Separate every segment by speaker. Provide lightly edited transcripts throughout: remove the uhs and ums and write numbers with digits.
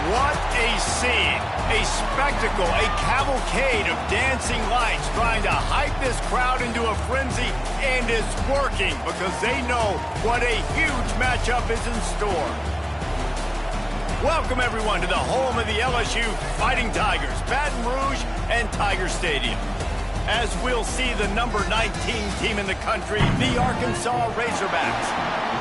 Speaker 1: What a scene, a spectacle, a cavalcade of dancing lights trying to hype this crowd into a frenzy, and it's working because they know what a huge matchup is in store. Welcome everyone to the home of the LSU Fighting Tigers, Baton Rouge and Tiger Stadium. As we'll see the number 19 team in the country, the Arkansas Razorbacks,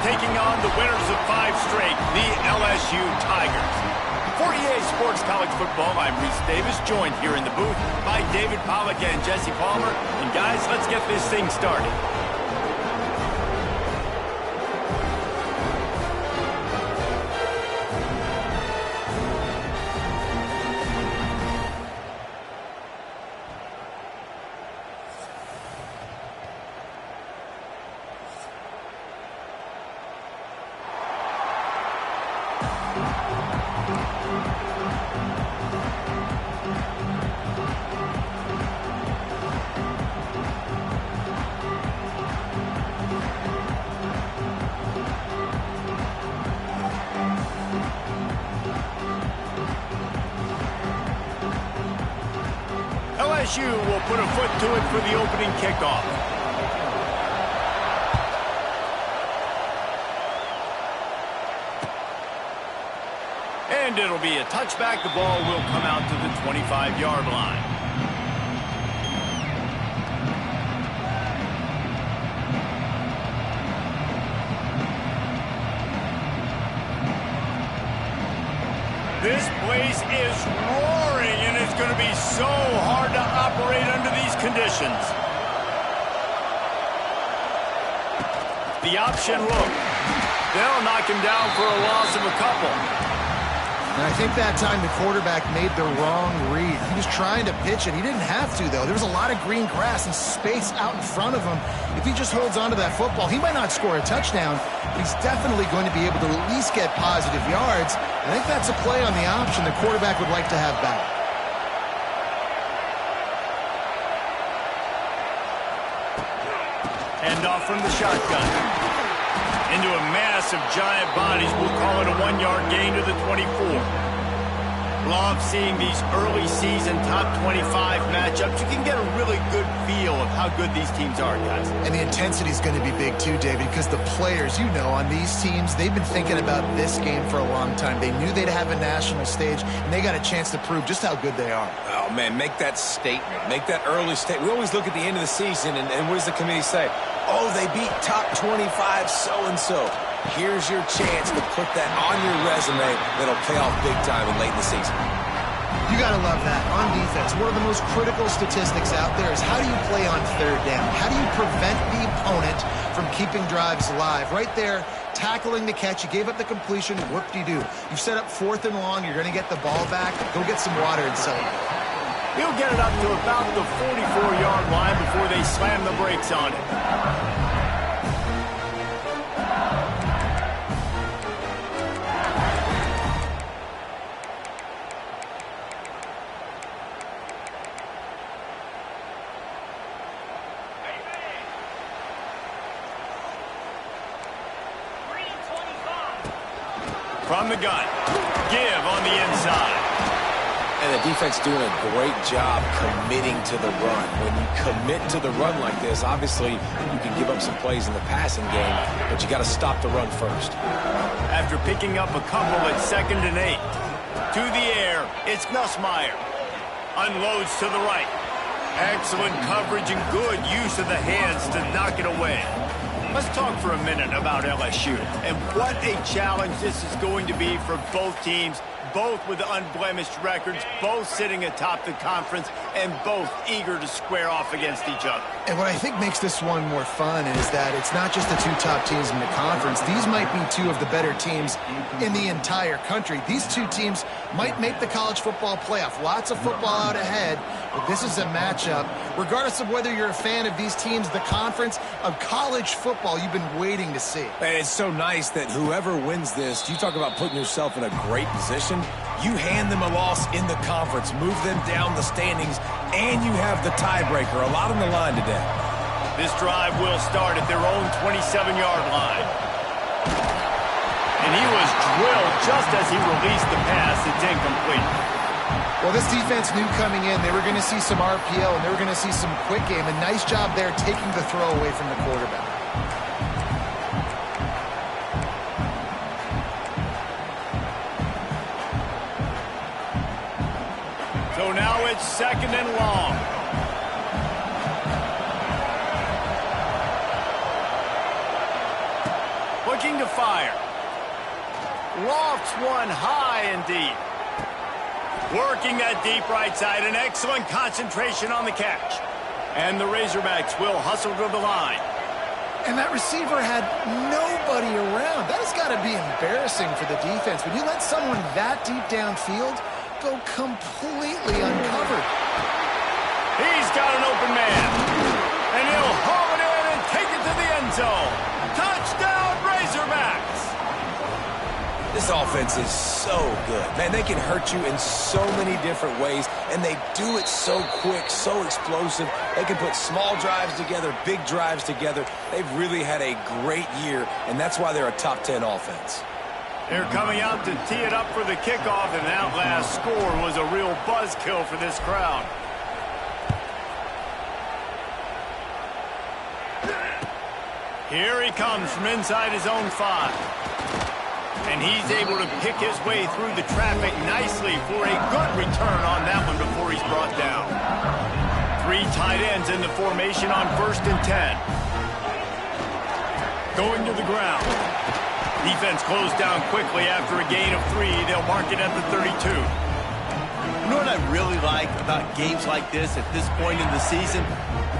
Speaker 1: taking on the winners of 5 straight, the LSU Tigers. 48 Sports College Football, I'm Reese Davis, joined here in the booth by David Pollack and Jesse Palmer. And guys, let's get this thing started. LSU will put a foot to it for the opening kickoff. And it'll be a touchback. The ball will come out to the 25-yard line. This place is roaring, and it's going to be so hard to operate under these conditions. The option look. They'll knock him down for a loss of a couple.
Speaker 2: And I think that time the quarterback made the wrong read. He was trying to pitch it. He didn't have to, though. There was a lot of green grass and space out in front of him. If he just holds on to that football, he might not score a touchdown, but he's definitely going to be able to at least get positive yards. I think that's a play on the option the quarterback would like to have back.
Speaker 1: Hand off from the shotgun. Into a mass of giant bodies. We'll call it a 1-yard gain to the 24. Love seeing these early season top 25 matchups. You can get a really good feel of how good these teams are, guys.
Speaker 2: And the intensity is going to be big too, David, because the players, you know, on these teams, they've been thinking about this game for a long time. They knew they'd have a national stage, and they got a chance to prove just how good they are.
Speaker 3: Oh, man, make that statement. Make that early statement. We always look at the end of the season, and what does the committee say? Oh, they beat top 25 so-and-so. Here's your chance to put that on your resume that'll pay off big time and late in the season.
Speaker 2: You got to love that. On defense, one of the most critical statistics out there is how do you play on third down? How do you prevent the opponent from keeping drives alive? Right there, tackling the catch. You gave up the completion. Whoop-de-doo. You've set up 4th and long. You're going to get the ball back. Go get some water and celebrate.
Speaker 1: He'll get it up to about the 44-yard line before they slam the brakes on it. From the gun. Give on the inside.
Speaker 3: And the defense doing a great job committing to the run. When you commit to the run like this, obviously you can give up some plays in the passing game, but you got to stop the run first.
Speaker 1: After picking up a couple at 2nd and 8. To the air, it's Nussmeier. Unloads to the right. Excellent coverage and good use of the hands to knock it away. Let's talk for a minute about LSU and what a challenge this is going to be for both teams, both with unblemished records, both sitting atop the conference, and both eager to square off against each other.
Speaker 2: And what I think makes this one more fun is that it's not just the 2 top teams in the conference. These might be 2 of the better teams in the entire country. These 2 teams might make the college football playoff. Lots of football out ahead, but this is a matchup. Regardless of whether you're a fan of these teams, the conference of college football you've been waiting to see.
Speaker 3: And it's so nice that whoever wins this, you talk about putting yourself in a great position. You hand them a loss in the conference, move them down the standings, and you have the tiebreaker. A lot on the line today.
Speaker 1: This drive will start at their own 27-yard line. And he was drilled just as he released the pass. It's incomplete.
Speaker 2: Well, this defense knew coming in they were going to see some RPO and they were going to see some quick game. A nice job there taking the throw away from the quarterback.
Speaker 1: So now it's 2nd and long. Looking to fire. Lofts one high and deep. Working that deep right side. An excellent concentration on the catch. And the Razorbacks will hustle to the line.
Speaker 2: And that receiver had nobody around. That has got to be embarrassing for the defense. When you let someone that deep downfield go completely uncovered.
Speaker 1: He's got an open man. And he'll haul it in and take it to the end zone. Touchdown, Razorbacks!
Speaker 3: This offense is so good. Man, they can hurt you in so many different ways, and they do it so quick, so explosive. They can put small drives together, big drives together. They've really had a great year, and that's why they're a top 10 offense.
Speaker 1: They're coming out to tee it up for the kickoff, and that last score was a real buzzkill for this crowd. Here he comes from inside his own 5. And he's able to pick his way through the traffic nicely for a good return on that one before he's brought down. 3 tight ends in the formation on 1st and 10. Going to the ground. Defense closed down quickly after a gain of 3. They'll mark it at the 32.
Speaker 4: You know what I really like about games like this at this point in the season?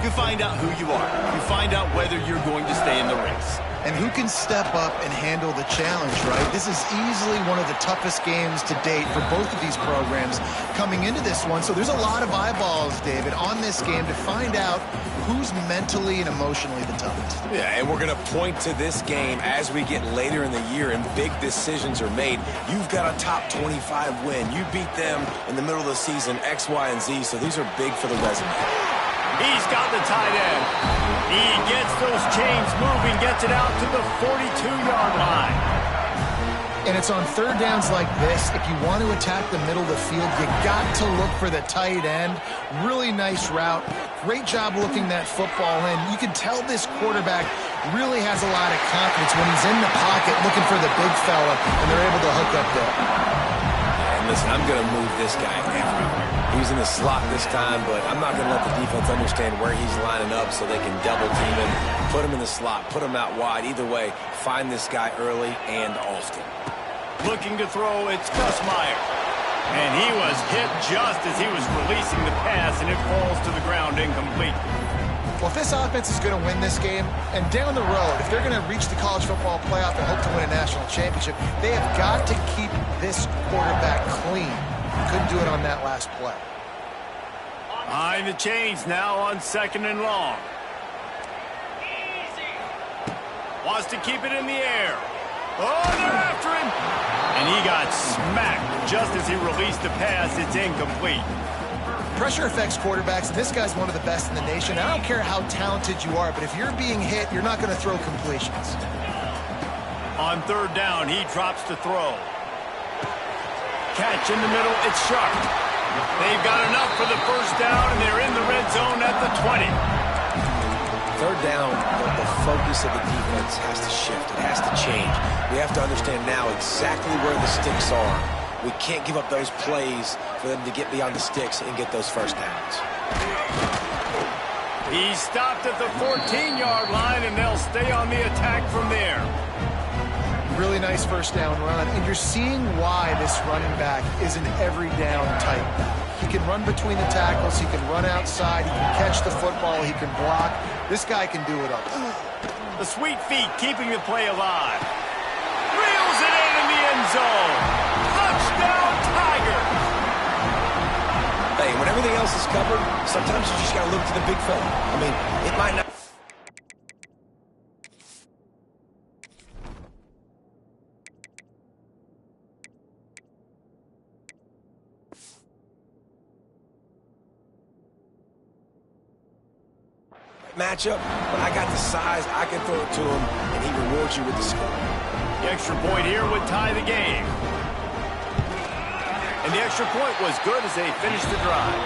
Speaker 4: You find out who you are. You find out whether you're going to stay in the race.
Speaker 2: And who can step up and handle the challenge, right? This is easily one of the toughest games to date for both of these programs coming into this one. So there's a lot of eyeballs, David, on this game to find out who's mentally and emotionally the toughest.
Speaker 3: Yeah, and we're going to point to this game as we get later in the year and big decisions are made. You've got a top 25 win. You beat them in the middle of the season, X, Y, and Z, so these are big for the resume.
Speaker 1: He's got the tight end. He gets those chains moving, gets it out to the 42-yard line.
Speaker 2: And it's on 3rd downs like this. If you want to attack the middle of the field, you got to look for the tight end. Really nice route. Great job looking that football in. You can tell this quarterback really has a lot of confidence when he's in the pocket looking for the big fella, and they're able to hook up there.
Speaker 3: And listen, I'm going to move this guy everywhere. He's in the slot this time, but I'm not going to let the defense understand where he's lining up so they can double team him, put him in the slot, put him out wide. Either way, find this guy early and often.
Speaker 1: Looking to throw, it's Nussmeier. And he was hit just as he was releasing the pass, and it falls to the ground incomplete.
Speaker 2: Well, if this offense is going to win this game, and down the road, if they're going to reach the college football playoff and hope to win a national championship, they have got to keep this quarterback clean. Couldn't do it on that last play.
Speaker 1: Behind the chains now on 2nd and long. Wants to keep it in the air. Oh, they're after him. And he got smacked just as he released the pass. It's incomplete.
Speaker 2: Pressure affects quarterbacks, and this guy's one of the best in the nation. I don't care how talented you are, but if you're being hit, you're not going to throw completions.
Speaker 1: On 3rd down, he drops to throw. Catch in the middle, it's sharp. They've got enough for the 1st down, and they're in the red zone at the 20.
Speaker 3: 3rd down, the focus of the defense has to shift. It has to change. We have to understand now exactly where the sticks are. We can't give up those plays for them to get beyond the sticks and get those 1st downs.
Speaker 1: He stopped at the 14-yard line, and they'll stay on the attack from there.
Speaker 2: Really nice 1st down run, and you're seeing why this running back is an every down type back. He can run between the tackles, he can run outside, he can catch the football, he can block. This guy can do it all.
Speaker 1: The sweet feet keeping the play alive. Reels it in the end zone. Touchdown, Tigers!
Speaker 3: Hey, when everything else is covered, sometimes you just got to look to the big fella. I mean, it might not... matchup, but I got the size, I can throw it to him, and he rewards you with the score.
Speaker 1: The extra point here would tie the game. And the extra point was good as they finished the drive.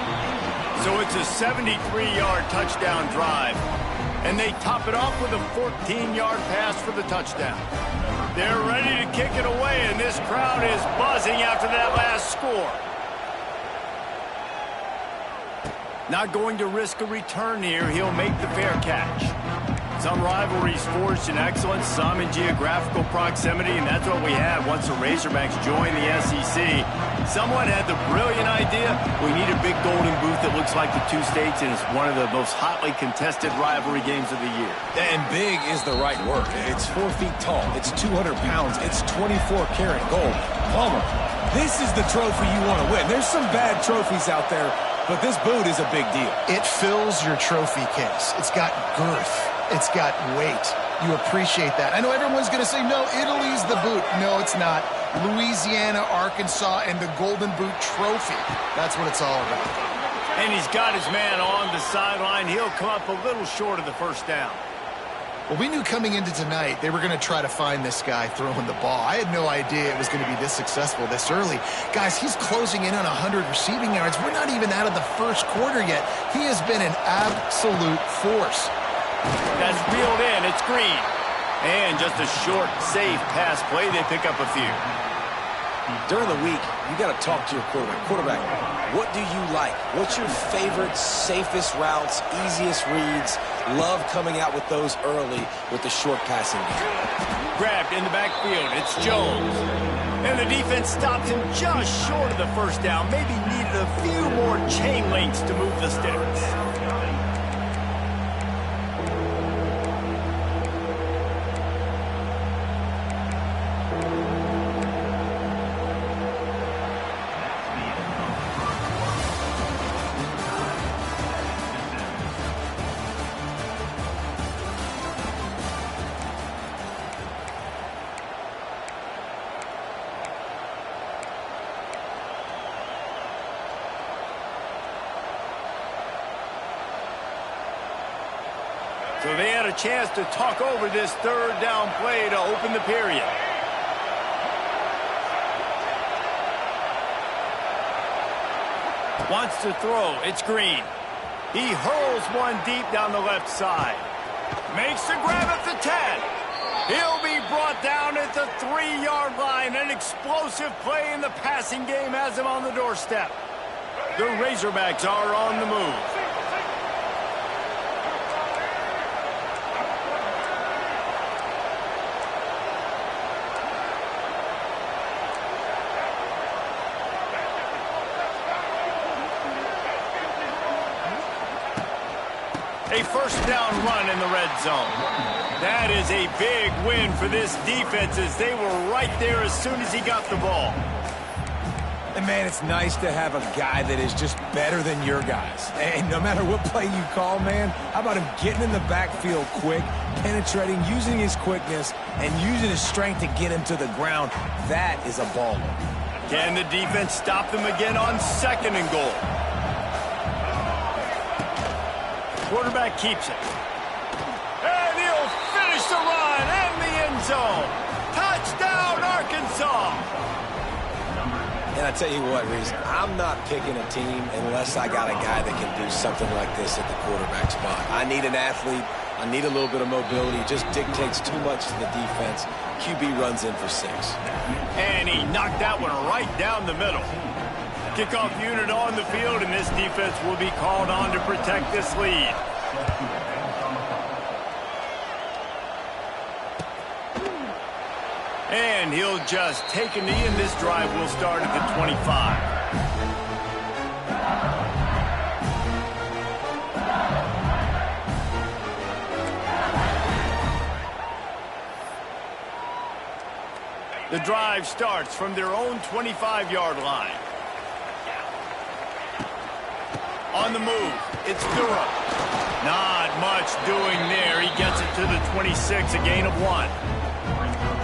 Speaker 1: So it's a 73-yard touchdown drive. And they top it off with a 14-yard pass for the touchdown. They're ready to kick it away, and this crowd is buzzing after that last score. Not going to risk a return here. He'll make the fair catch. Some rivalries forged in excellence, some in geographical proximity, and that's what we had once the Razorbacks joined the SEC. Someone had the brilliant idea, we need a big golden booth that looks like the two states, and it's one of the most hotly contested rivalry games of the year.
Speaker 3: And big is the right word. It's 4 feet tall. It's 200 pounds. It's 24-karat gold. Palmer, this is the trophy you want to win. There's some bad trophies out there, but this boot is a big deal.
Speaker 2: It fills your trophy case. It's got girth. It's got weight. You appreciate that. I know everyone's going to say, no, Italy's the boot. No, it's not. Louisiana, Arkansas, and the Golden Boot Trophy. That's what it's all about.
Speaker 1: And he's got his man on the sideline. He'll come up a little short of the first down.
Speaker 2: Well, we knew coming into tonight they were going to try to find this guy throwing the ball. I had no idea it was going to be this successful this early. Guys, he's closing in on 100 receiving yards. We're not even out of the first quarter yet. He has been an absolute force.
Speaker 1: That's reeled in. It's Green. And just a short, safe pass play. They pick up a few.
Speaker 3: During the week, you got to talk to your quarterback. Quarterback, what do you like? What's your favorite, safest routes, easiest reads? Love coming out with those early with the short passing game.
Speaker 1: Grabbed in the backfield. It's Jones. And the defense stopped him just short of the first down. Maybe needed a few more chain links to move the sticks. So they had a chance to talk over this third down play to open the period. Wants to throw. It's Green. He hurls one deep down the left side. Makes the grab at the 10. He'll be brought down at the 3-yard line. An explosive play in the passing game has him on the doorstep. The Razorbacks are on the move. A first down run in the red zone. That is a big win for this defense as they were right there as soon as he got the ball.
Speaker 3: And, man, it's nice to have a guy that is just better than your guys. And no matter what play you call, man, how about him getting in the backfield quick, penetrating, using his quickness, and using his strength to get him to the ground. That is a baller.
Speaker 1: Can the defense stop them again on 2nd and goal? Quarterback keeps it. And he'll finish the run and the end zone. Touchdown, Arkansas.
Speaker 3: And I tell you what, Reese, I'm not picking a team unless I got a guy that can do something like this at the quarterback spot. I need an athlete. I need a little bit of mobility. It just dictates too much to the defense. QB runs in for 6.
Speaker 1: And he knocked that one right down the middle. Kickoff unit on the field, and this defense will be called on to protect this lead. And he'll just take a knee, and this drive will start at the 25. The drive starts from their own 25-yard line. On the move, it's Durham. Not much doing there. He gets it to the 26, a gain of 1.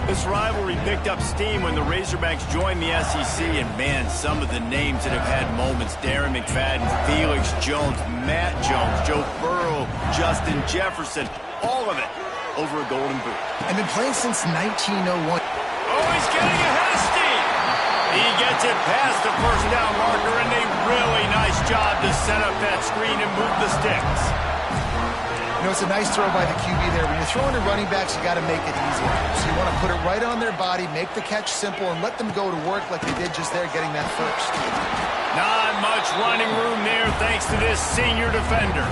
Speaker 1: This rivalry picked up steam when the Razorbacks joined the SEC, and man, some of the names that have had moments: Darren McFadden, Felix Jones, Matt Jones, Joe Burrow, Justin Jefferson, all of it
Speaker 4: over a golden boot.
Speaker 2: And been playing since 1901.
Speaker 1: Oh, he's getting ahead of steam. He gets it past the first down marker, and a really nice job to set up that screen and move the sticks.
Speaker 2: You know, it's a nice throw by the QB there. When you're throwing to running backs, you got to make it easy. So you want to put it right on their body, make the catch simple, and let them go to work like they did just there, getting that first.
Speaker 1: Not much running room there thanks to this senior defender.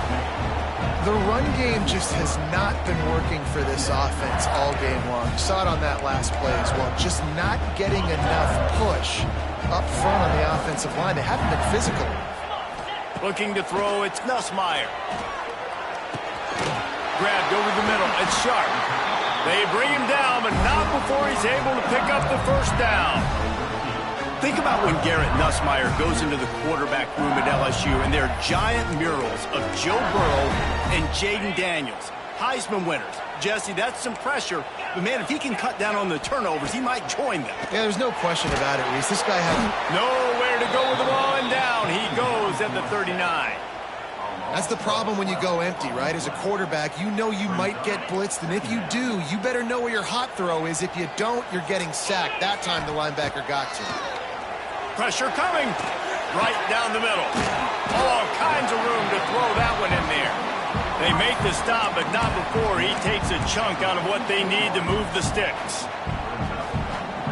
Speaker 2: The run game just has not been working for this offense all game long. You saw it on that last play as well. Just not getting enough push up front on the offensive line. They haven't been physical.
Speaker 1: Looking to throw, it's Nussmeier. Grabbed over the middle, it's Sharp. They bring him down, but not before he's able to pick up the first down.
Speaker 4: Think about when Garrett Nussmeier goes into the quarterback room at LSU and there are giant murals of Joe Burrow and Jaden Daniels, Heisman winners. Jesse, that's some pressure, but man, if he can cut down on the turnovers, he might join them.
Speaker 2: Yeah, there's no question about it, Reese. This guy has
Speaker 1: nowhere to go with the ball, and down he goes at the 39.
Speaker 2: That's the problem when you go empty, right? As a quarterback, you know you might get blitzed, and if you do, you better know where your hot throw is. If you don't, you're getting sacked. That time the linebacker got to.
Speaker 1: Pressure coming right down the middle. All kinds of room to throw that one in there. They make the stop, but not before he takes a chunk out of what they need to move the sticks.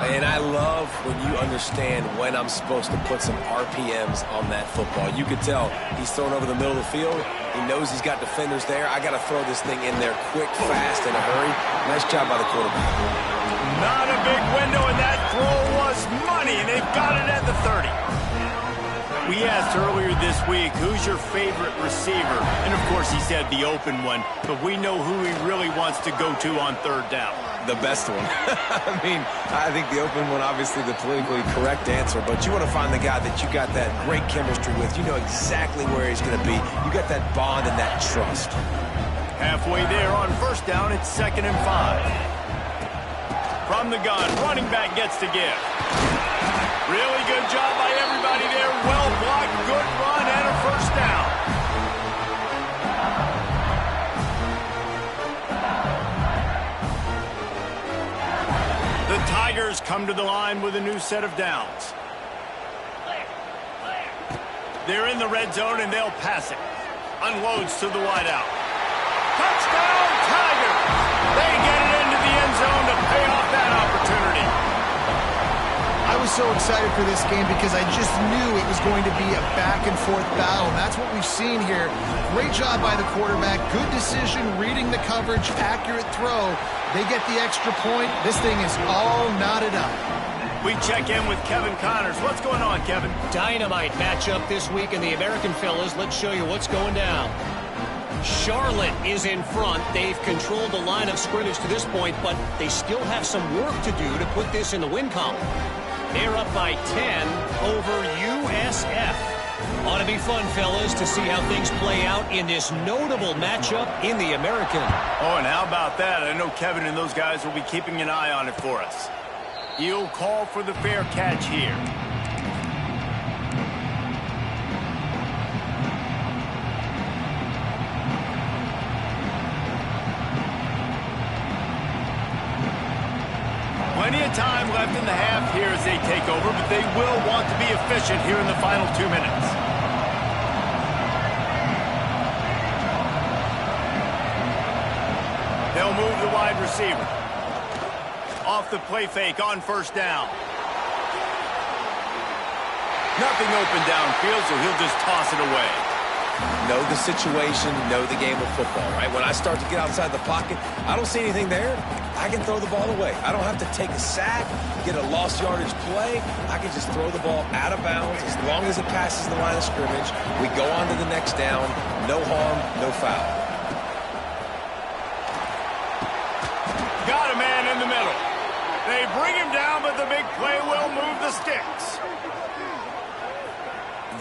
Speaker 3: And I love when you understand when I'm supposed to put some RPMs on that football. You could tell he's thrown over the middle of the field. He knows he's got defenders there. I got to throw this thing in there quick, fast, in a hurry. Nice job by the quarterback.
Speaker 1: Not a big window, and that throw was money, and they've got it at the 30. We asked earlier this week, who's your favorite receiver? And, of course, he said the open one, but we know who he really wants to go to on third down.
Speaker 3: The best one. I mean, I think the open one, obviously the politically correct answer, but you want to find the guy that you got that great chemistry with. You know exactly where he's going to be. You got that bond and that trust.
Speaker 1: Halfway there on first down, it's 2nd and 5. From the gun, running back gets to give. Really good job by everybody there. Well blocked, good run, and a first down. The Tigers come to the line with a new set of downs. They're in the red zone, and they'll pass it. Unloads to the wideout. Touchdown, Tigers! They get it into the end zone to pay off that opportunity.
Speaker 2: I was so excited for this game because I just knew it was going to be a back-and-forth battle, and that's what we've seen here. Great job by the quarterback, good decision, reading the coverage, accurate throw. They get the extra point. This thing is all knotted up.
Speaker 1: We check in with Kevin Connors. What's going on, Kevin?
Speaker 5: Dynamite matchup this week in the American fellas. Let's show you what's going down. Charlotte is in front. They've controlled the line of scrimmage to this point, but they still have some work to do to put this in the win column. They're up by 10 over USF. Ought to be fun, fellas, to see how things play out in this notable matchup in the American.
Speaker 1: Oh, and how about that? I know Kevin and those guys will be keeping an eye on it for us. He'll call for the fair catch here. Plenty of time left in the half here as they take over, but they will want to be efficient here in the final 2 minutes. They'll move the wide receiver. Off the play fake on first down. Nothing open downfield, so he'll just toss it away.
Speaker 3: Know the situation, know the game of football, right? When I start to get outside the pocket, I don't see anything there. I can throw the ball away. I don't have to take a sack, get a lost yardage play. I can just throw the ball out of bounds as long as it passes the line of scrimmage. We go on to the next down. No harm, no foul.
Speaker 1: Got a man in the middle. They bring him down, but the big play will move the sticks.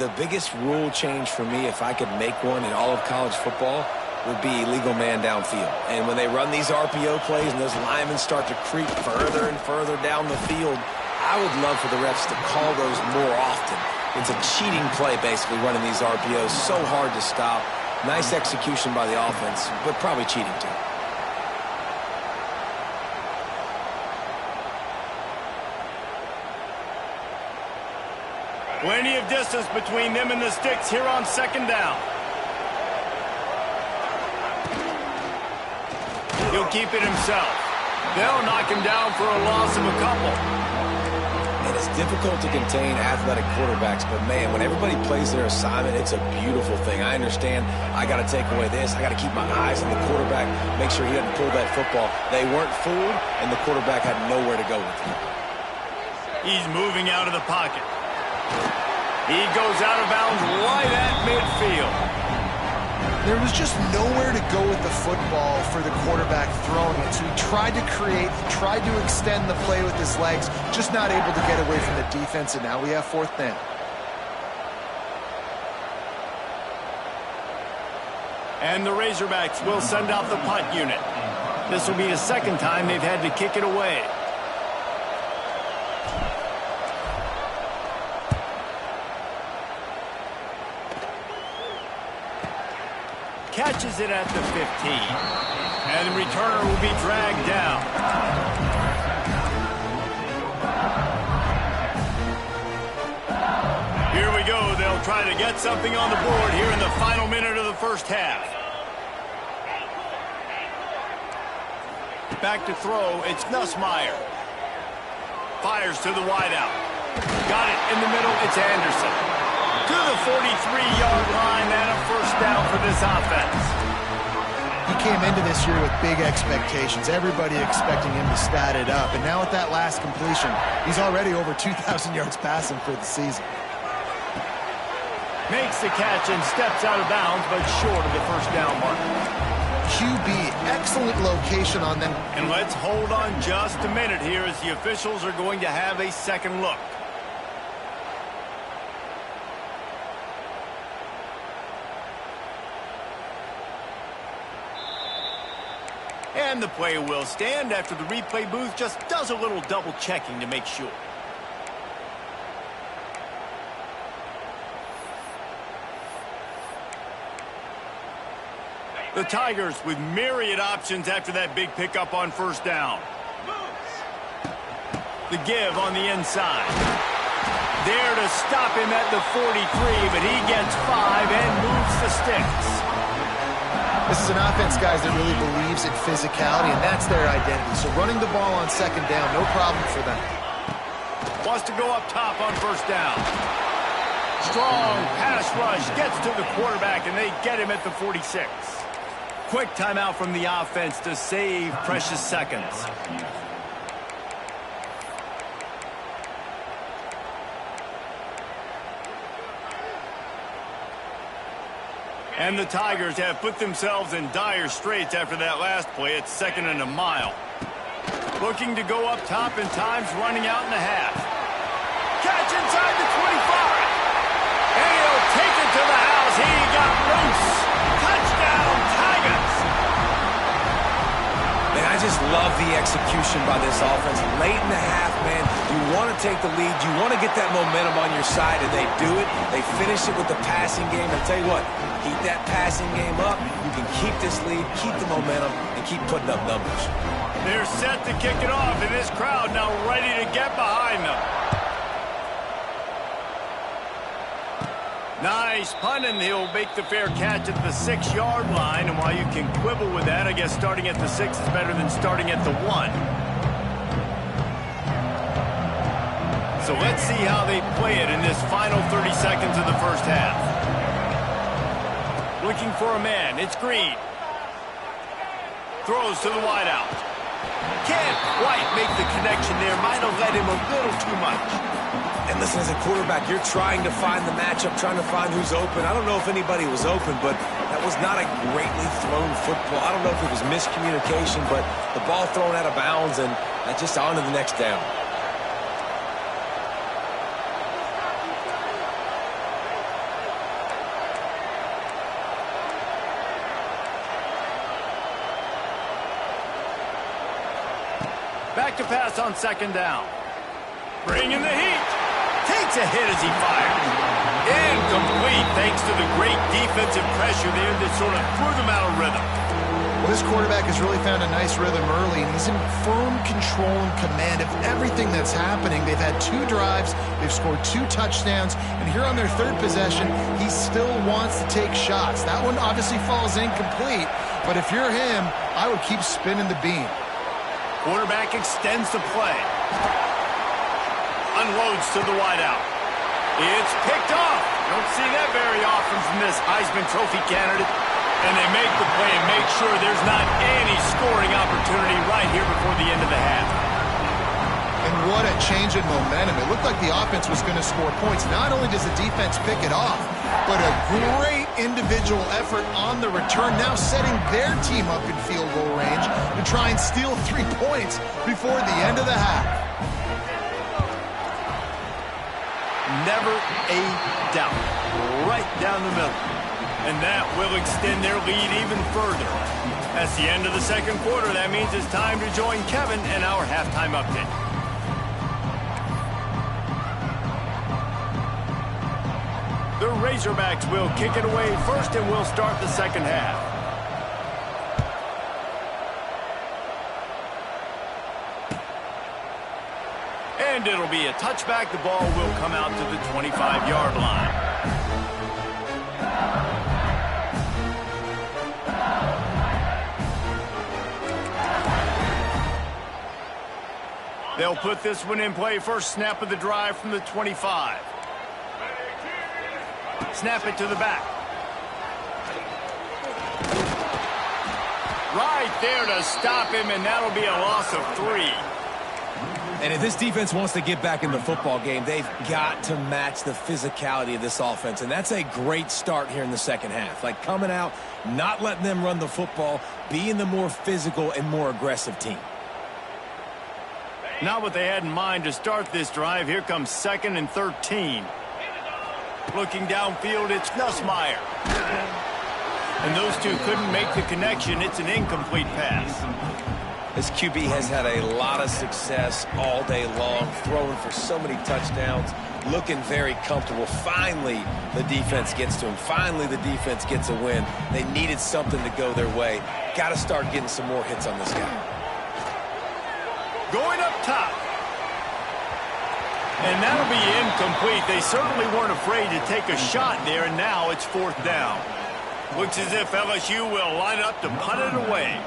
Speaker 3: The biggest rule change for me, if I could make one in all of college football, would be illegal man downfield. And when they run these RPO plays and those linemen start to creep further and further down the field, I would love for the refs to call those more often. It's a cheating play, basically, running these RPOs. So hard to stop. Nice execution by the offense, but probably cheating too.
Speaker 1: Plenty of distance between them and the sticks here on second down. He'll keep it himself. They'll knock him down for a loss of a couple.
Speaker 3: And it's difficult to contain athletic quarterbacks, but man, when everybody plays their assignment, it's a beautiful thing. I understand I got to take away this. I got to keep my eyes on the quarterback, make sure he doesn't pull that football. They weren't fooled, and the quarterback had nowhere to go with it.
Speaker 1: He's moving out of the pocket. He goes out of bounds right at midfield.
Speaker 2: There was just nowhere to go with the football for the quarterback throwing it. So he tried to create, he tried to extend the play with his legs, just not able to get away from the defense, and now we have fourth down.
Speaker 1: And the Razorbacks will send out the punt unit. This will be the second time they've had to kick it away. Catches it at the 15. And the returner will be dragged down. Here we go. They'll try to get something on the board here in the final minute of the first half. Back to throw. It's Nussmeier. Fires to the wideout. Got it in the middle. It's Anderson. To the 43-yard line and a first down for this offense.
Speaker 2: He came into this year with big expectations. Everybody expecting him to stat it up. And now with that last completion, he's already over 2,000 yards passing for the season.
Speaker 1: Makes the catch and steps out of bounds, but short of the first down mark.
Speaker 2: QB, excellent location on them.
Speaker 1: And let's hold on just a minute here as the officials are going to have a second look. And the play will stand after the replay booth just does a little double checking to make sure. The Tigers with myriad options after that big pickup on first down. The give on the inside. There to stop him at the 43, but he gets 5 and moves the sticks.
Speaker 2: This is an offense, guys, that really believes in physicality, and that's their identity. So running the ball on second down, no problem for them.
Speaker 1: Wants to go up top on first down. Strong pass rush gets to the quarterback, and they get him at the 46. Quick timeout from the offense to save precious seconds. And the Tigers have put themselves in dire straits after that last play. It's second and a mile. Looking to go up top, and time's running out in the half. Catch inside the 25. And he'll take it to the house. He got loose. Touchdown, Tigers.
Speaker 3: Man, I just love the execution by this offense. Late in the half, man, you want to take the lead. You want to get that momentum on your side, and they do it. They finish it with the passing game. And I'll tell you what, keep that passing game up. You can keep this lead, keep the momentum, and keep putting up numbers.
Speaker 1: They're set to kick it off, and this crowd now ready to get behind them. Nice punt, and he'll make the fair catch at the 6-yard line. And while you can quibble with that, I guess starting at the 6 is better than starting at the 1. So let's see how they play it in this final 30 seconds of the first half. Looking for a man. It's Green. Throws to the wideout. Can't quite make the connection there. Might have led him a little too much.
Speaker 3: And listen, as a quarterback, you're trying to find the matchup, trying to find who's open. I don't know if anybody was open, but that was not a greatly thrown football. I don't know if it was miscommunication, but the ball thrown out of bounds, and just on to the next down.
Speaker 1: Back to pass on second down. Bringing the heat. Takes a hit as he fires. Incomplete thanks to the great defensive pressure there that sort of threw them out of rhythm.
Speaker 2: Well, this quarterback has really found a nice rhythm early, and he's in firm control and command of everything that's happening. They've had 2 drives, they've scored 2 touchdowns, and here on their 3rd possession, he still wants to take shots. That one obviously falls incomplete, but if you're him, I would keep spinning the beam.
Speaker 4: Quarterback extends the play. Unloads to the wideout. It's picked off. Don't see that very often from this Heisman Trophy candidate. And they make the play and make sure there's not any scoring opportunity right here before the end of the half.
Speaker 2: And what a change in momentum. It looked like the offense was going to score points. Not only does the defense pick it off, but a great individual effort on the return, now setting their team up in field goal range to try and steal 3 points before the end of the half.
Speaker 4: Never a doubt. Right down the middle. And that will extend their lead even further. That's the end of the 2nd quarter. That means it's time to join Kevin and our halftime update. The Razorbacks will kick it away first, and we'll start the 2nd half. And it'll be a touchback. The ball will come out to the 25-yard line. They'll put this one in play. First snap of the drive from the 25. Snap it to the back. Right there to stop him, and that'll be a loss of 3.
Speaker 3: And if this defense wants to get back in the football game, they've got to match the physicality of this offense. And that's a great start here in the 2nd half. Like coming out, not letting them run the football, being the more physical and more aggressive team.
Speaker 4: Not what they had in mind to start this drive. Here comes 2nd and 13. Looking downfield, it's Nussmeier. And those two couldn't make the connection. It's an incomplete pass.
Speaker 3: This QB has had a lot of success all day long, throwing for so many touchdowns, looking very comfortable. Finally, the defense gets to him. Finally, the defense gets a win. They needed something to go their way. Got to start getting some more hits on this guy.
Speaker 4: Going up top. And that'll be incomplete. They certainly weren't afraid to take a shot there, and now it's 4th down. Looks as if LSU will line up to punt it away.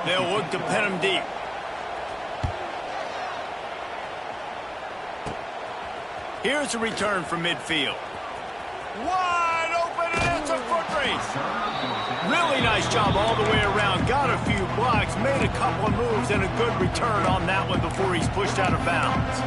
Speaker 4: They'll look to pin him deep. Here's a return from midfield. Wide open, and it's a foot race. Really nice job all the way around. Got a few blocks, made a couple of moves, and a good return on that one before he's pushed out of bounds.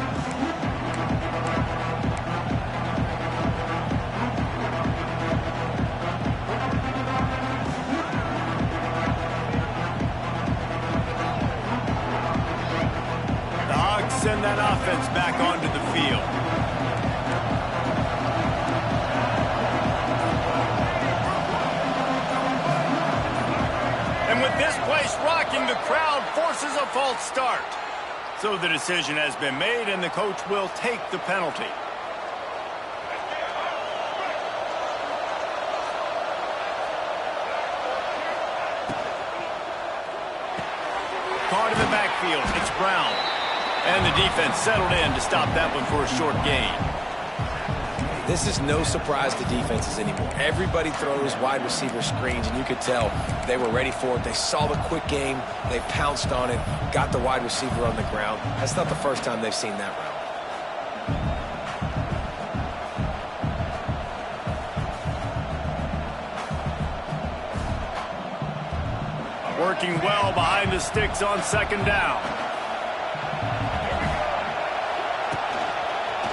Speaker 4: The Hogs send that offense back onto the field. And with this place rocking, the crowd forces a false start. So the decision has been made, and the coach will take the penalty. Caught in the backfield, it's Brown. And the defense settled in to stop that one for a short gain.
Speaker 3: This is no surprise to defenses anymore. Everybody throws wide receiver screens, and you could tell they were ready for it. They saw the quick game. They pounced on it, got the wide receiver on the ground. That's not the first time they've seen that route.
Speaker 4: Working well behind the sticks on 2nd down.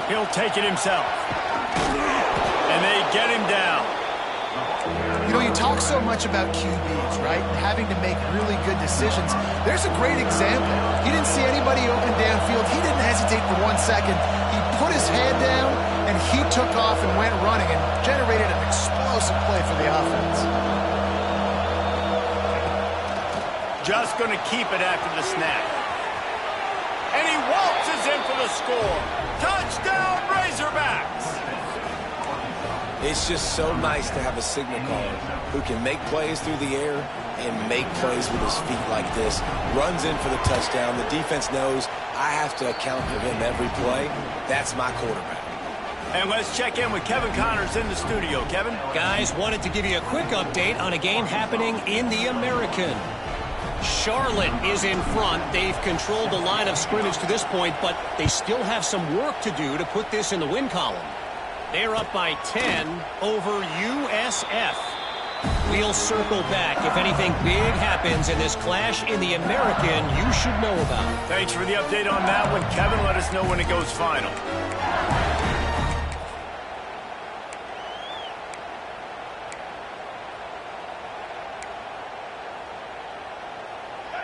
Speaker 4: He'll take it himself. And they get him down.
Speaker 2: You know, you talk so much about QBs, right? Having to make really good decisions. There's a great example. He didn't see anybody open downfield. He didn't hesitate for 1 second. He put his head down, and he took off and went running and generated an explosive play for the offense.
Speaker 4: Just going to keep it after the snap. And he waltzes in for the score. Touchdown, Razorbacks!
Speaker 3: It's just so nice to have a signal caller who can make plays through the air and make plays with his feet like this. Runs in for the touchdown. The defense knows I have to account for him every play. That's my quarterback.
Speaker 1: And let's check in with Kevin Connors in the studio. Kevin?
Speaker 5: Guys, wanted to give you a quick update on a game happening in the American. Charlotte is in front. They've controlled the line of scrimmage to this point, but they still have some work to do to put this in the win column. They're up by 10 over USF. We'll circle back if anything big happens in this clash in the American you should know about.
Speaker 1: Thanks for the update on that one, Kevin. Let us know when it goes final.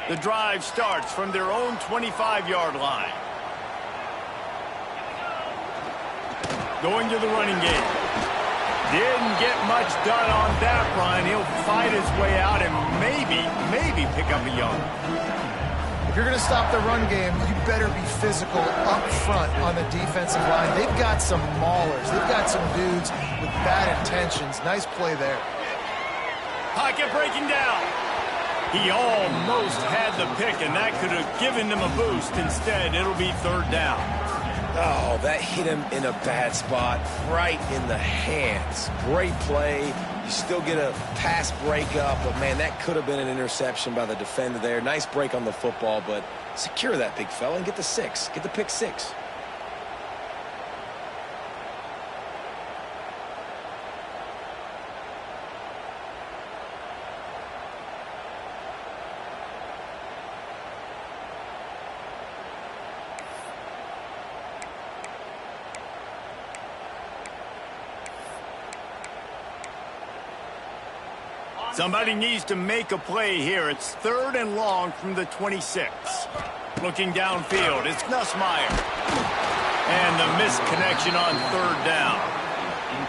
Speaker 1: The drive starts from their own 25-yard line. Going to the running game. Didn't get much done on that run. He'll fight his way out and maybe pick up a yard.
Speaker 2: If you're going to stop the run game, you better be physical up front on the defensive line. They've got some maulers. They've got some dudes with bad intentions. Nice play there.
Speaker 1: Pocket breaking down. He almost had the pick, and that could have given them a boost. Instead, it'll be third down.
Speaker 3: Oh, that hit him in a bad spot, right in the hands. Great play. You still get a pass breakup, but, man, that could have been an interception by the defender there. Nice break on the football, but secure that big fella and get the 6. Get the pick 6.
Speaker 1: Somebody needs to make a play here. It's third and long from the 26. Looking downfield, it's Nussmeier. And the missed connection on third down.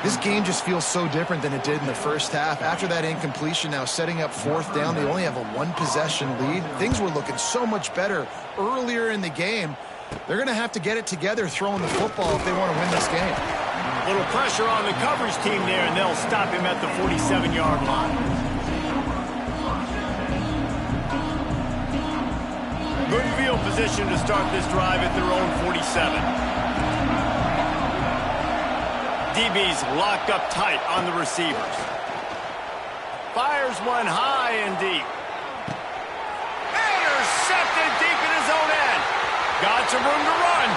Speaker 2: This game just feels so different than it did in the first half. After that incompletion, now setting up fourth down, they only have a one-possession lead. Things were looking so much better earlier in the game. They're going to have to get it together throwing the football if they want to win this game.
Speaker 1: Little pressure on the coverage team there, and they'll stop him at the 47-yard line. Good field position to start this drive at their own 47. DB's locked up tight on the receivers. Fires one high and deep. Intercepted deep in his own end. Got some room to run.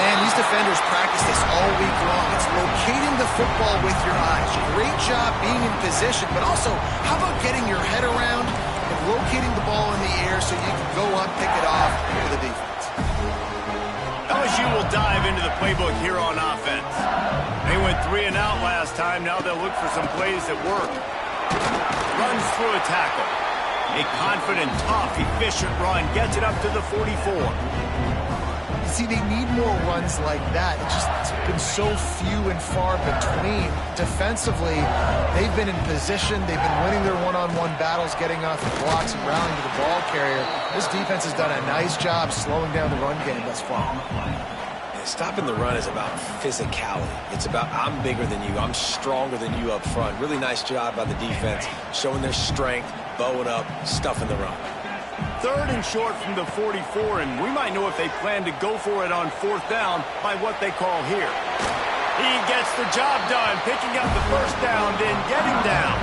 Speaker 2: Man, these defenders practice this all week long. It's locating the football with your eyes. Great job being in position, but also, how about getting your head around and locating the ball in the air so you can go up, pick it off for the defense.
Speaker 1: LSU will dive into the playbook here on offense. They went 3 and out last time. Now they'll look for some plays that work. Runs through a tackle. A confident, tough, efficient run. Gets it up to the 44.
Speaker 2: See, they need more runs like that. It's been so few and far between. Defensively, they've been in position. They've been winning their one-on-one battles, getting off the blocks and rallying to the ball carrier. This defense has done a nice job slowing down the run game thus far.
Speaker 3: And stopping the run is about physicality. It's about I'm bigger than you. I'm stronger than you up front. Really nice job by the defense, showing their strength, bowing up, stuffing the run.
Speaker 1: Third and short from the 44, and we might know if they plan to go for it on fourth down by what they call here. He gets the job done, picking up the first down, then getting down.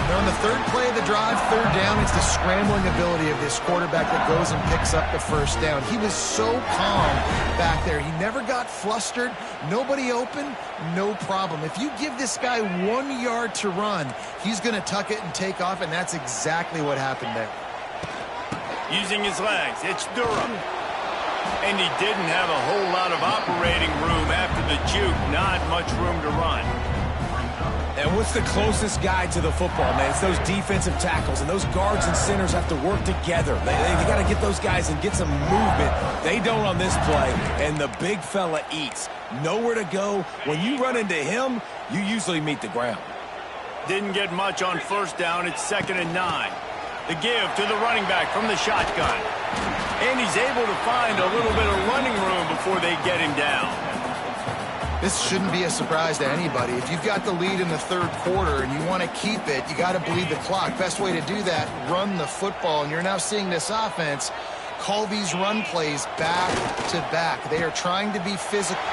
Speaker 2: Now on the third play of the drive, third down, it's the scrambling ability of this quarterback that goes and picks up the first down. He was so calm back there. He never got flustered. Nobody open, no problem. If you give this guy 1 yard to run, he's going to tuck it and take off, and that's exactly what happened there.
Speaker 1: Using his legs, it's Durham. And he didn't have a whole lot of operating room after the juke. Not much room to run.
Speaker 3: And what's the closest guy to the football, man? It's those defensive tackles, and those guards and centers have to work together. They got to get those guys and get some movement. They don't on this play, and the big fella eats. Nowhere to go. When you run into him, you usually meet the ground.
Speaker 1: Didn't get much on first down. It's 2nd and 9. The give to the running back from the shotgun. And he's able to find a little bit of running room before they get him down.
Speaker 2: This shouldn't be a surprise to anybody. If you've got the lead in the third quarter and you want to keep it, you got to bleed the clock. Best way to do that, run the football. And you're now seeing this offense call these run plays back to back. They are trying to be physical.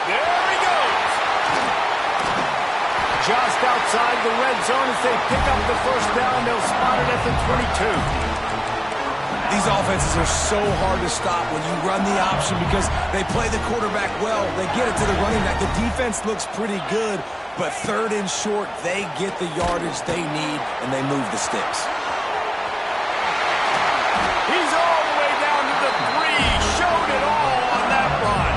Speaker 1: There he goes. Just outside the red zone as they pick up the first down. They'll spot it at the 22.
Speaker 3: These offenses are so hard to stop when you run the option because they play the quarterback well. They get it to the running back. The defense looks pretty good, but third and short, they get the yardage they need, and they move the sticks.
Speaker 1: He's all the way down to the 3. Showed it all on that run.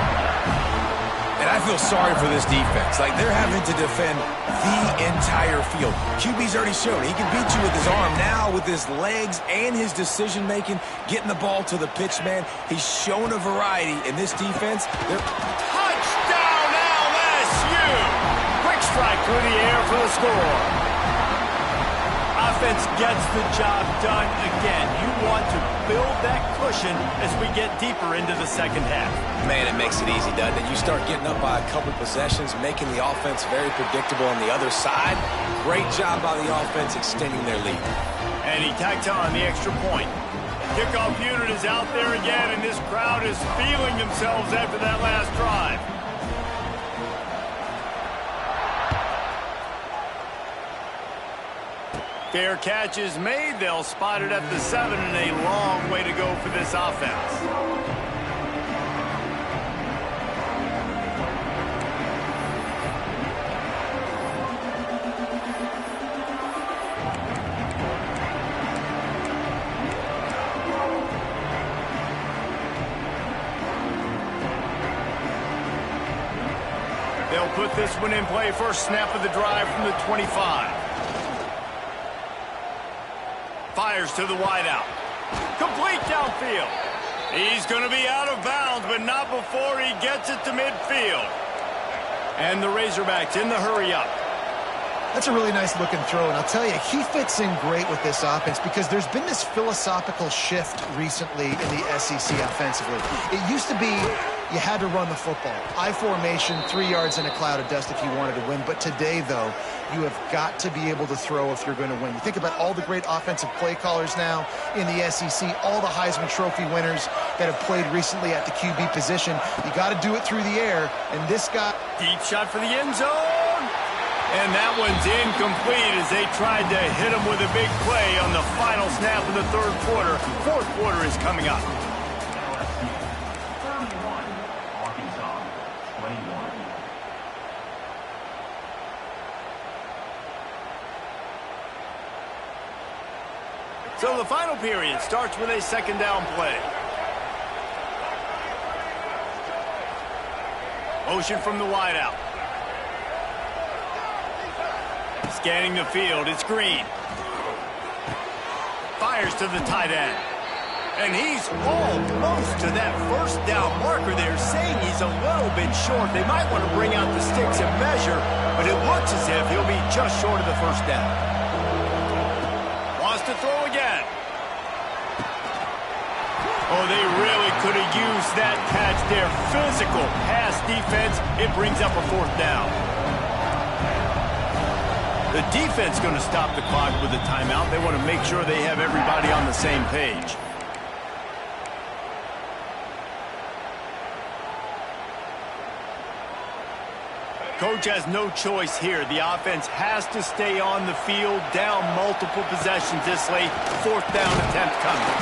Speaker 3: And I feel sorry for this defense. Like, they're having to defend the entire field. QB's already shown he can beat you with his arm. Now, with his legs and his decision-making, getting the ball to the pitch man, he's shown a variety in this defense.
Speaker 1: Touchdown, LSU! Quick strike through the air for the score. Offense gets the job done again. You want to build that cushion as we get deeper into the second half.
Speaker 3: Man, it makes it easy, doesn't it? You start getting up by a couple possessions, making the offense very predictable on the other side. Great job by the offense extending their lead.
Speaker 1: And he tacked on the extra point. Kickoff unit is out there again, and this crowd is feeling themselves after that last drive. Fair catch is made. They'll spot it at the 7, and a long way to go for this offense. They'll put this one in play. First snap of the drive from the 25. Fires to the wideout. Complete downfield. He's going to be out of bounds, but not before he gets it to midfield. And the Razorbacks in the hurry up.
Speaker 2: That's a really nice looking throw, and I'll tell you, he fits in great with this offense because there's been this philosophical shift recently in the SEC offensively. It used to be you had to run the football. I formation, 3 yards in a cloud of dust if you wanted to win. But today, though, you have got to be able to throw if you're going to win. You think about all the great offensive play callers now in the SEC, all the Heisman Trophy winners that have played recently at the QB position. You got to do it through the air, and this guy...
Speaker 1: Deep shot for the end zone. And that one's incomplete as they tried to hit him with a big play on the final snap of the third quarter. Fourth quarter is coming up. So the final period starts with a second down play. Motion from the wideout. Scanning the field, it's Green. Fires to the tight end. And he's almost to that first down marker there, saying he's a little bit short. They might want to bring out the sticks and measure, but it looks as if he'll be just short of the first down. Wants to throw again. Oh, they really could have used that catch there. Physical pass defense. It brings up a fourth down. The defense going to stop the clock with a timeout. They want to make sure they have everybody on the same page. Coach has no choice here. The offense has to stay on the field, down multiple possessions this late. Fourth down attempt coming.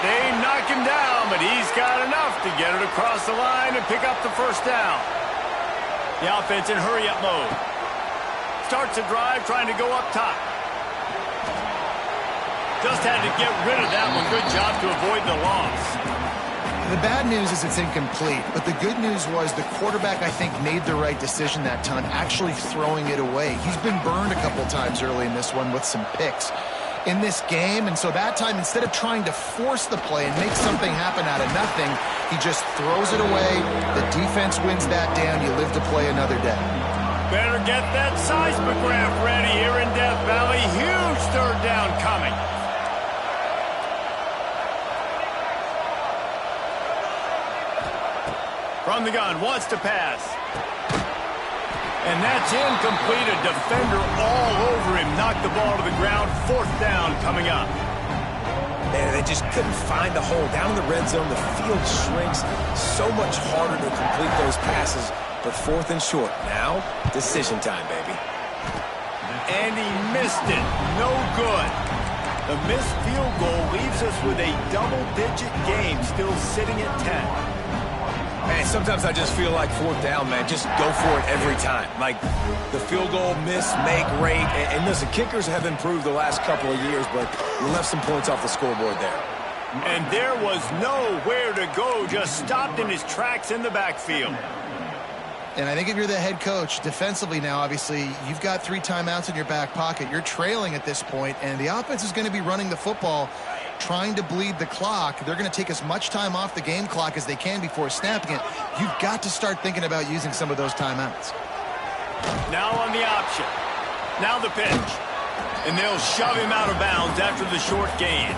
Speaker 1: They knock him down, but he's got enough to get it across the line and pick up the first down. The offense in hurry-up mode. Starts a drive trying to go up top. Just had to get rid of that one. Good job to avoid the loss.
Speaker 2: The bad news is it's incomplete, but the good news was the quarterback, I think, made the right decision that time, actually throwing it away. He's been burned a couple times early in this one with some picks in this game, and so that time, instead of trying to force the play and make something happen out of nothing, he just throws it away. The defense wins that down. You live to play another day.
Speaker 1: Better get that seismograph ready here in Death Valley. Huge third down coming. From the gun, wants to pass. And that's incomplete. A defender all over him. Knocked the ball to the ground. 4th down coming up.
Speaker 3: Man, they just couldn't find a hole. Down in the red zone, the field shrinks. So much harder to complete those passes. But 4th and short. Now, decision time, baby.
Speaker 1: And he missed it. No good. The missed field goal leaves us with a double-digit game still sitting at 10.
Speaker 3: Man, sometimes I just feel like 4th down, man. Just go for it every time. Like the field goal miss, make rate. And listen, kickers have improved the last couple of years, but you left some points off the scoreboard there.
Speaker 1: And there was nowhere to go. Just stopped in his tracks in the backfield.
Speaker 2: And I think if you're the head coach, defensively now, obviously, you've got 3 timeouts in your back pocket. You're trailing at this point, and the offense is going to be running the football, trying to bleed the clock. They're going to take as much time off the game clock as they can before snapping it. You've got to start thinking about using some of those timeouts.
Speaker 1: Now on the option. Now the pitch. And they'll shove him out of bounds after the short gain.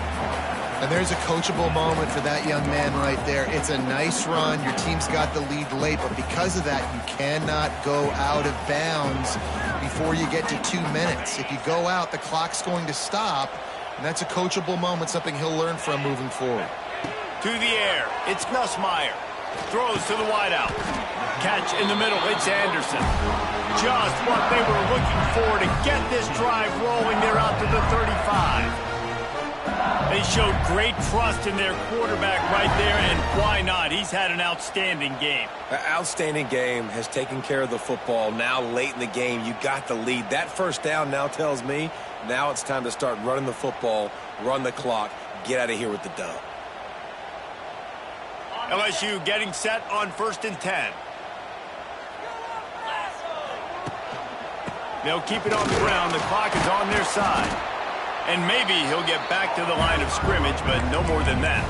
Speaker 2: And there's a coachable moment for that young man right there. It's a nice run. Your team's got the lead late, but because of that, you cannot go out of bounds before you get to 2 minutes. If you go out, the clock's going to stop, and that's a coachable moment, something he'll learn from moving forward.
Speaker 1: To the air, it's Nussmeier. Throws to the wideout. Catch in the middle, it's Anderson. Just what they were looking for to get this drive rolling. They're out to the 35. They showed great trust in their quarterback right there, and why not? He's had an outstanding game.
Speaker 3: An outstanding game, has taken care of the football. Now late in the game, you got the lead. That 1st down now tells me now it's time to start running the football, run the clock, get out of here with the dub.
Speaker 1: LSU getting set on 1st and 10. They'll keep it on the ground. The clock is on their side. And maybe he'll get back to the line of scrimmage, but no more than that.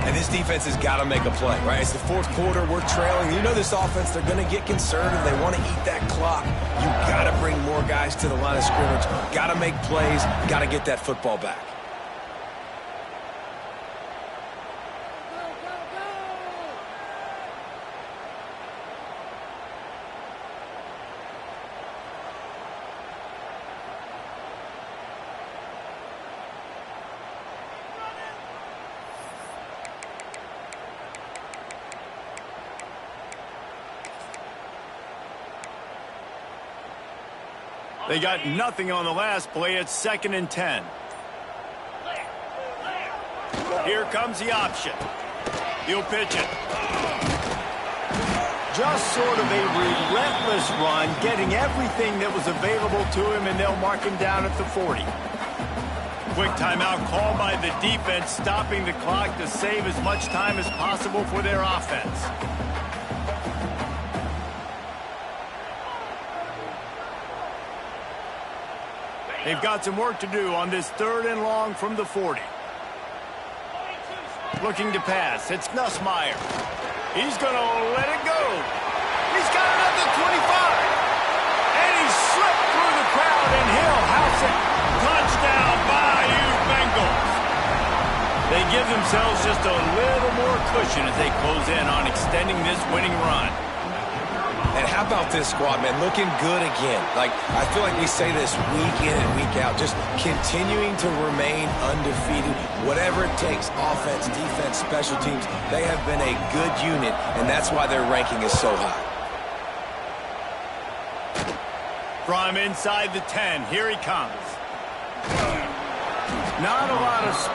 Speaker 3: And this defense has got to make a play, right? It's the 4th quarter. We're trailing. You know this offense, they're going to get conservative. They want to eat that clock. You got to bring more guys to the line of scrimmage. Got to make plays. Got to get that football back.
Speaker 1: They got nothing on the last play. It's 2nd and 10. Here comes the option. He'll pitch it. Just sort of a relentless run, getting everything that was available to him, and they'll mark him down at the 40. Quick timeout called by the defense, stopping the clock to save as much time as possible for their offense. They've got some work to do on this 3rd and long from the 40. Looking to pass. It's Nussmeier. He's going to let it go. He's got it at the 25. And he slipped through the crowd, and he'll house it. Touchdown, Bayou Bengals. They give themselves just a little more cushion as they close in on extending this winning run.
Speaker 3: And how about this squad, man? Looking good again. Like, I feel like we say this week in and week out. Just continuing to remain undefeated. Whatever it takes, offense, defense, special teams, they have been a good unit, and that's why their ranking is so high.
Speaker 1: From inside the 10, here he comes. Not a lot of space.